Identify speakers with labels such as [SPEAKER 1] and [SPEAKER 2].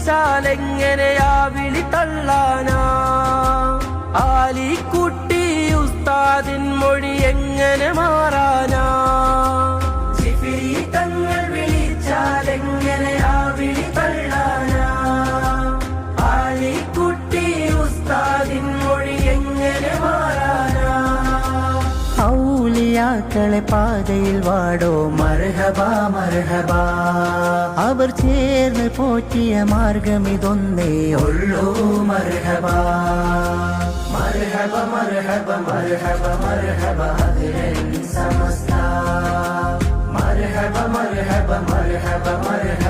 [SPEAKER 1] വിളിച്ചാലെങ്ങനെയാ വിളി തള്ളാനാ? ആലിക്കുട്ടി ഉസ്താദിൻ മൊഴി എങ്ങനെ മാറാനാ? ജിഫ്രി തങ്ങൾ വിളിച്ചാലെങ്ങനെയാ വിളി തള്ളാനാ? ആലിക്കുട്ടി ഉസ്താദിൻ മൊഴി എങ്ങനെ മാറാനാ?
[SPEAKER 2] ഔലിയാക്കളെ പാതയിൽ വാടോ മർഹബ മർഹബ. അവർ ചേർന്ന് പോറ്റിയ മാർഗമിതൊന്നേ ഉള്ളൂ മർഹബ. മർഹബ മർഹബ മർഹബ മർഹബ അഹ്ലൻ സമസ്ത. മർഹബ മർഹബ മർഹബ മർഹബ